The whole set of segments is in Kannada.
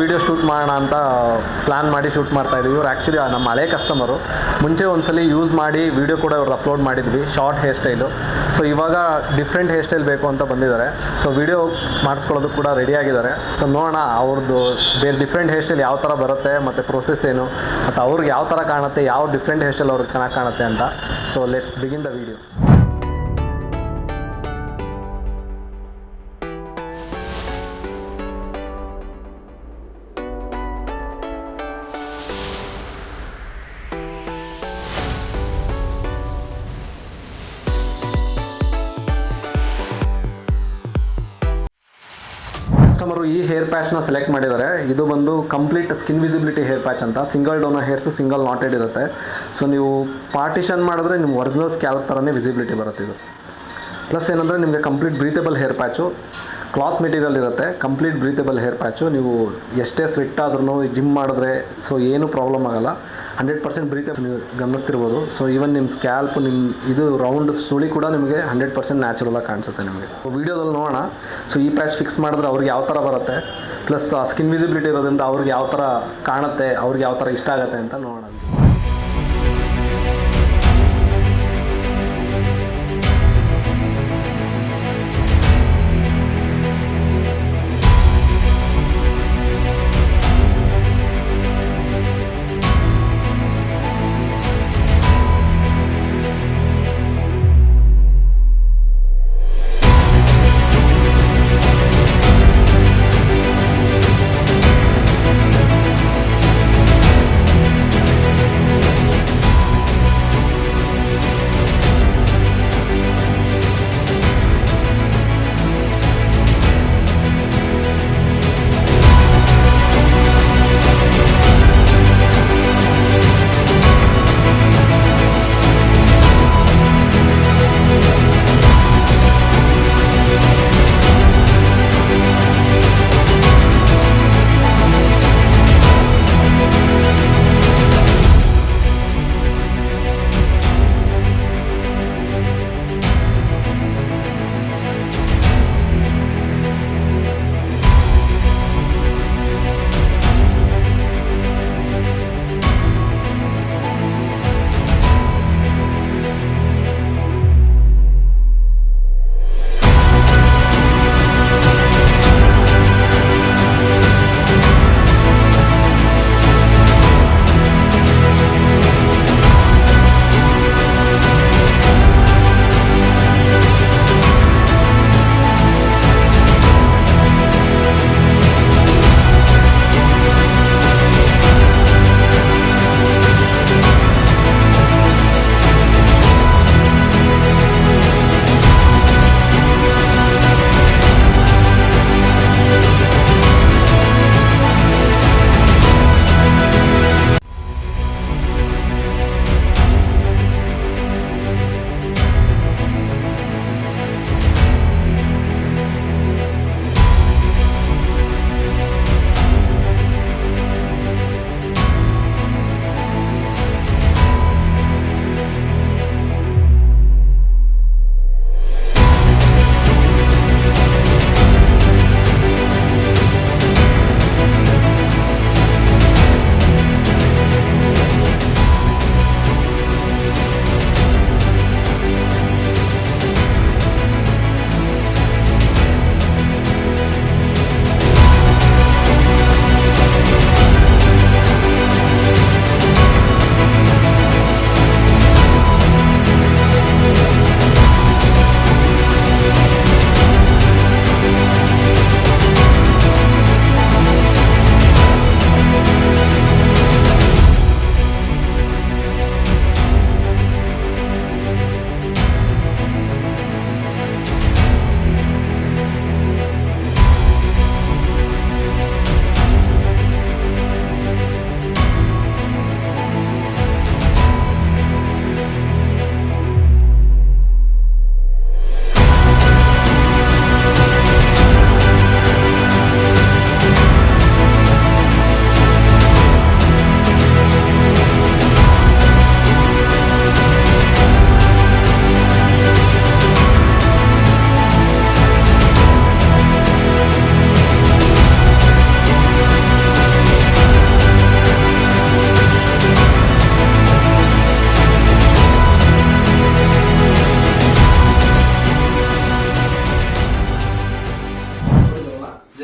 ವೀಡಿಯೋ ಶೂಟ್ ಮಾಡೋಣ ಅಂತ ಪ್ಲ್ಯಾನ್ ಮಾಡಿ ಶೂಟ್ ಮಾಡ್ತಾಯಿದ್ವಿ. ಇವ್ರು ಆ್ಯಕ್ಚುಲಿ ನಮ್ಮ ಹಳೆ ಕಸ್ಟಮರು. ಮುಂಚೆ ಒಂದ್ಸಲಿ ಯೂಸ್ ಮಾಡಿ ವೀಡಿಯೋ ಕೂಡ ಇವ್ರದ್ದು ಅಪ್ಲೋಡ್ ಮಾಡಿದ್ವಿ, ಶಾರ್ಟ್ ಹೇರ್ ಸ್ಟೈಲು. ಸೊ ಇವಾಗ ಡಿಫ್ರೆಂಟ್ ಹೇರ್ ಸ್ಟೈಲ್ ಬೇಕು ಅಂತ ಬಂದಿದ್ದಾರೆ. ಸೊ ವೀಡಿಯೋ ಮಾಡಿಸ್ಕೊಳ್ಳೋದು ಕೂಡ ರೆಡಿ ಆಗಿದ್ದಾರೆ. ಸೊ ನೋಡೋಣ ಅವ್ರದ್ದು ಬೇರೆ ಡಿಫ್ರೆಂಟ್ ಹೇರ್ ಸ್ಟೈಲ್ ಯಾವ ಥರ ಬರುತ್ತೆ ಮತ್ತು ಪ್ರೊಸೆಸ್ ಏನು, ಮತ್ತು ಅವ್ರಿಗೆ ಯಾವ ಥರ ಕಾಣುತ್ತೆ, ಯಾವ ಡಿಫ್ರೆಂಟ್ ಹೇರ್ ಸ್ಟೈಲ್ ಅವ್ರಿಗೆ ಚೆನ್ನಾಗಿ ಕಾಣುತ್ತೆ ಅಂತ. So let's begin the video. Customer ಈ ಹೇರ್ ಪ್ಯಾಚ್ನ ಸೆಲೆಕ್ಟ್ ಮಾಡಿದ್ದಾರೆ. ಇದು ಬಂದು complete skin visibility hair patch ಅಂತ. ಸಿಂಗಲ್ ಡೋನರ್ ಹೇರ್ಸು ಸಿಂಗಲ್ ನಾಟೆಡ್ ಇರುತ್ತೆ. ಸೊ ನೀವು ಪಾರ್ಟಿಷನ್ ಮಾಡಿದ್ರೆ ನಿಮ್ಮ ಒರಿಜಿನಲ್ ಸ್ಕ್ಯಾಲ್ಪ್ ಥರನೇ ವಿಸಿಬಿಲಿಟಿ ಬರುತ್ತೆ ಇದು. ಪ್ಲಸ್ ಏನಂದರೆ ನಿಮಗೆ complete breathable hair patch, cloth material ಇರುತ್ತೆ, ಕಂಪ್ಲೀಟ್ ಬ್ರೀತೇಬಲ್ ಹೇರ್ ಪ್ಯಾಚು. ನೀವು ಎಷ್ಟೇ ಸ್ವೆಟ್ ಆದ್ರೂ ಜಿಮ್ ಮಾಡಿದ್ರೆ ಸೊ ಏನೂ ಪ್ರಾಬ್ಲಮ್ ಆಗೋಲ್ಲ. 100% ಬ್ರೀತೇಬಲ್ ನೀವು ಗಮನಿಸ್ತಿರ್ಬೋದು. ಸೊ ಈವನ್ ನಿಮ್ಮ ಸ್ಕ್ಯಾಲ್ಪ್, ನಿಮ್ಮ ಇದು ರೌಂಡ್ ಸುಳಿ ಕೂಡ ನಿಮಗೆ 100% ನ್ಯಾಚುರಲಾಗಿ ಕಾಣಿಸುತ್ತೆ ನಿಮಗೆ. ವೀಡಿಯೋದಲ್ಲಿ ನೋಡೋಣ. ಸೊ ಈ ಪ್ಯಾಚ್ ಫಿಕ್ಸ್ ಮಾಡಿದ್ರೆ ಅವ್ರಿಗೆ ಯಾವ ಥರ ಬರುತ್ತೆ, ಪ್ಲಸ್ ಸ್ಕಿನ್ ವಿಸಿಬಿಲಿಟಿ ಇರೋದ್ರಿಂದ ಅವ್ರಿಗೆ ಯಾವ ಥರ ಕಾಣುತ್ತೆ, ಅವ್ರಿಗೆ ಯಾವ ಥರ ಇಷ್ಟ ಆಗುತ್ತೆ ಅಂತ ನೋಡೋಣ.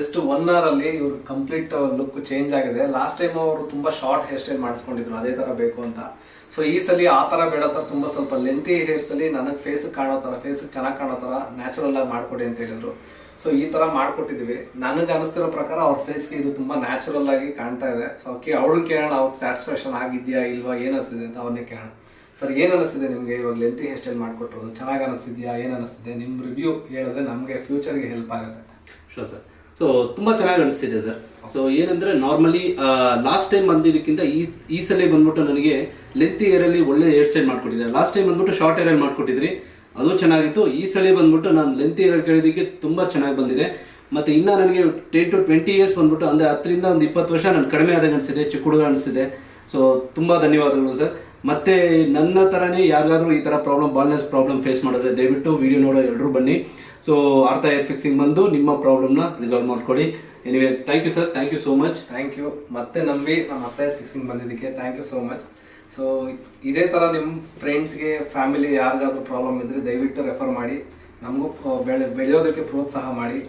ಜಸ್ಟ್ 1 hour ಅಲ್ಲಿ ಇವ್ರ ಕಂಪ್ಲೀಟ್ ಲುಕ್ ಚೇಂಜ್ ಆಗಿದೆ. ಲಾಸ್ಟ್ ಟೈಮ್ ಅವರು ತುಂಬಾ ಶಾರ್ಟ್ ಹೇರ್ ಸ್ಟೈಲ್ ಮಾಡಿಸ್ಕೊಂಡಿದ್ರು ಅದೇ ತರ ಬೇಕು ಅಂತ. ಸೊ ಈ ಸಲ ಆ ತರ ಬೇಡ ಸರ್, ತುಂಬಾ ಸ್ವಲ್ಪ ಲೆಂತಿ ಹೇರ್ಸ್ ಅಲ್ಲಿ ನನಗೆ ಫೇಸ್ ಕಾಣೋ ತರ, ಫೇಸ್ ಚೆನ್ನಾಗಿ ಕಾಣೋ ತರ ನ್ಯಾಚುರಲ್ ಆಗಿ ಮಾಡ್ಕೊಡಿ ಅಂತ ಹೇಳಿದ್ರು. ಸೊ ಈ ತರ ಮಾಡ್ಕೊಟ್ಟಿದ್ವಿ. ನನಗೆ ಅನಿಸ್ತಿರೋ ಪ್ರಕಾರ ಅವ್ರ ಫೇಸ್ಗೆ ಇದು ತುಂಬಾ ನ್ಯಾಚುರಲ್ ಆಗಿ ಕಾಣ್ತಾ ಇದೆ. ಸೊ ಅವ್ಳು ಕೇಳೋಣ, ಅವ್ರಿಗೆ ಸ್ಯಾಟಿಸ್ಫ್ಯಾಕ್ಷನ್ ಆಗಿದ್ಯಾ ಇಲ್ವಾ, ಏನ್ ಅನಿಸ್ತಿದೆ ಅಂತ ಅವ್ರನ್ನೇ ಕೇಳೋಣ. ಸರ್ ಏನ್ ಅನಿಸ್ತಿದೆ ನಿಮ್ಗೆ ಇವಾಗ ಲೆಂತಿ ಹೇರ್ ಸ್ಟೈಲ್ ಮಾಡ್ಕೊಟ್ರೋದು? ಚೆನ್ನಾಗಿ ಅನಿಸ್ತಿದ್ಯಾ, ಏನ್ ಅನಿಸ್ತಿದೆ? ನಿಮ್ ರಿವ್ಯೂ ಹೇಳಿದ್ರೆ ನಮಗೆ ಫ್ಯೂಚರ್ಗೆ ಹೆಲ್ಪ್ ಆಗುತ್ತೆ. Sure sir. ಸೊ ತುಂಬಾ ಚೆನ್ನಾಗಿ ಅನಿಸ್ತಿದೆ ಸರ್. ಸೊ ಏನಂದ್ರೆ ನಾರ್ಮಲಿ ಲಾಸ್ಟ್ ಟೈಮ್ ಬಂದಿದ್ದಕ್ಕಿಂತ ಈ ಸಲ ಬಂದ್ಬಿಟ್ಟು ನನಗೆ ಲೆಂತಿ ಹೇರ್ ಅಲ್ಲಿ ಒಳ್ಳೆ ಹೇರ್ ಸ್ಟೈಲ್ ಮಾಡ್ಕೊಟ್ಟಿದ್ದಾರೆ. ಲಾಸ್ಟ್ ಟೈಮ್ ಬಂದ್ಬಿಟ್ಟು ಶಾರ್ಟ್ ಹೇರ್ ಅಲ್ಲಿ ಮಾಡ್ಕೊಟ್ಟಿದ್ರಿ, ಅದು ಚೆನ್ನಾಗಿತ್ತು. ಈ ಸಲ ಬಂದ್ಬಿಟ್ಟು ನಾನು ಲೆಂತಿ ಹೇರ್ ಕೇಳಿದಕ್ಕೆ ತುಂಬಾ ಚೆನ್ನಾಗಿ ಬಂದಿದೆ. ಮತ್ತೆ ಇನ್ನ ನನಗೆ 10 to 20 years ಬಂದ್ಬಿಟ್ಟು ಅಂದ್ರೆ 10ರಿಂದ ಒಂದು 20 ವರ್ಷ ನಾನು ಕಡಿಮೆ ಆದಾಗ ಅನಿಸಿದೆ, ಚಿಕ್ಕ ಹುಡುಗ ಅನಿಸ್ತಿದೆ. ಸೊ ತುಂಬಾ ಧನ್ಯವಾದಗಳು ಸರ್. ಮತ್ತೆ ನನ್ನ ತರನೇ ಯಾರಿಗಾದ್ರೂ ಈ ತರ ಬಾಲ್ನೆಸ್ ಪ್ರಾಬ್ಲಮ್ ಫೇಸ್ ಮಾಡಿದ್ರೆ ದಯವಿಟ್ಟು ವಿಡಿಯೋ ನೋಡೋ ಎಲ್ಲರೂ ಬನ್ನಿ. ಸೊ ಆರ್ಥ ಹೇರ್ ಫಿಕ್ಸಿಂಗ್ ಬಂದು ನಿಮ್ಮ ಪ್ರಾಬ್ಲಮ್ನ ರಿಸಾಲ್ವ್ ಮಾಡ್ಕೊಡಿ. Anyway thank you sir, thank you so much. Thank you. ಮತ್ತೆ ನಂಬಿ ನಮ್ಮ ಅರ್ಥ ಹೇರ್ ಫಿಕ್ಸಿಂಗ್ ಬಂದಿದ್ದಕ್ಕೆ thank you so much. So ಇದೇ ಥರ ನಿಮ್ಮ ಫ್ರೆಂಡ್ಸ್ಗೆ, ಫ್ಯಾಮಿಲಿ ಯಾರಿಗಾದ್ರೂ ಪ್ರಾಬ್ಲಮ್ ಇದ್ದರೆ ದಯವಿಟ್ಟು ರೆಫರ್ ಮಾಡಿ, ನಮಗೂ ಬೆಳೆಯೋದಕ್ಕೆ ಪ್ರೋತ್ಸಾಹ ಮಾಡಿ.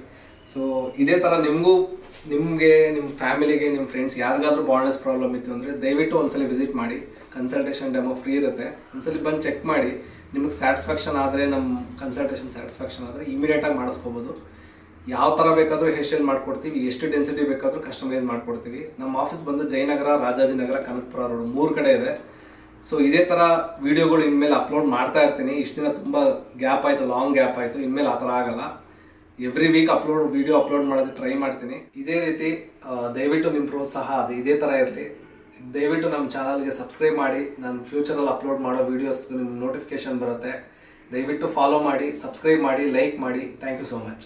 ಸೊ ಇದೇ ಥರ ನಿಮಗೆ ನಿಮ್ಮ ಫ್ಯಾಮಿಲಿಗೆ, ನಿಮ್ಮ ಫ್ರೆಂಡ್ಸ್ ಯಾರಿಗಾದ್ರೂ ಬಾಲ್ನೆಸ್ ಪ್ರಾಬ್ಲಮ್ ಇತ್ತು ಅಂದರೆ ದಯವಿಟ್ಟು ಒಂದ್ಸಲಿ ವಿಸಿಟ್ ಮಾಡಿ. ಕನ್ಸಲ್ಟೇಷನ್ ಡೆಮೋ ಫ್ರೀ ಇರುತ್ತೆ. ಒಂದ್ಸಲಿ ಬಂದು ಚೆಕ್ ಮಾಡಿ. ನಿಮಗೆ ಸ್ಯಾಟಿಸ್ಫ್ಯಾಕ್ಷನ್ ಆದರೆ, ನಮ್ಮ ಕನ್ಸಲ್ಟೇಷನ್ ಸ್ಯಾಟಿಸ್ಫ್ಯಾಕ್ಷನ್ ಆದರೆ ಇಮಿಡಿಯೇಟಾಗಿ ಮಾಡಿಸ್ಕೋಬೋದು. ಯಾವ ಥರ ಬೇಕಾದರೂ ಹೇರ್ ಸ್ಟೈಲ್ ಮಾಡ್ಕೊಡ್ತೀವಿ, ಎಷ್ಟು ಡೆನ್ಸಿಟಿ ಬೇಕಾದರೂ ಕಸ್ಟಮೈಸ್ ಮಾಡ್ಕೊಡ್ತೀವಿ. ನಮ್ಮ ಆಫೀಸ್ ಬಂದು ಜಯನಗರ, ರಾಜಾಜಿನಗರ, ಕನಕಪುರ ರೋಡ್ 3 ಕಡೆ ಇದೆ. ಸೊ ಇದೇ ಥರ ವೀಡಿಯೋಗಳು ಇನ್ಮೇಲೆ ಅಪ್ಲೋಡ್ ಮಾಡ್ತಾ ಇರ್ತೀನಿ. ಇಷ್ಟು ದಿನ ತುಂಬ ಗ್ಯಾಪ್ ಆಯಿತು, ಲಾಂಗ್ ಗ್ಯಾಪ್ ಆಯಿತು. ಇನ್ಮೇಲೆ ಆ ಥರ ಆಗಲ್ಲ. ಎವ್ರಿ ವೀಕ್ ವಿಡಿಯೋ ಅಪ್ಲೋಡ್ ಮಾಡೋದಕ್ಕೆ ಟ್ರೈ ಮಾಡ್ತೀನಿ. ಇದೇ ರೀತಿ ದಯವಿಟ್ಟು ನಿಮ್ಮ ಪ್ರೋತ್ಸಾಹ ಅದು ಇದೇ ಥರ ಇರಲಿ. ದಯವಿಟ್ಟು ನಮ್ಮ ಚಾನಲ್ಗೆ ಸಬ್ಸ್ಕ್ರೈಬ್ ಮಾಡಿ. ನಾನು ಫ್ಯೂಚರಲ್ಲಿ ಅಪ್ಲೋಡ್ ಮಾಡೋ ವೀಡಿಯೋಸ್ ನಿಮ್ಗೆ ನೋಟಿಫಿಕೇಶನ್ ಬರುತ್ತೆ. ದಯವಿಟ್ಟು ಫಾಲೋ ಮಾಡಿ, ಸಬ್ಸ್ಕ್ರೈಬ್ ಮಾಡಿ, ಲೈಕ್ ಮಾಡಿ. Thank you so much.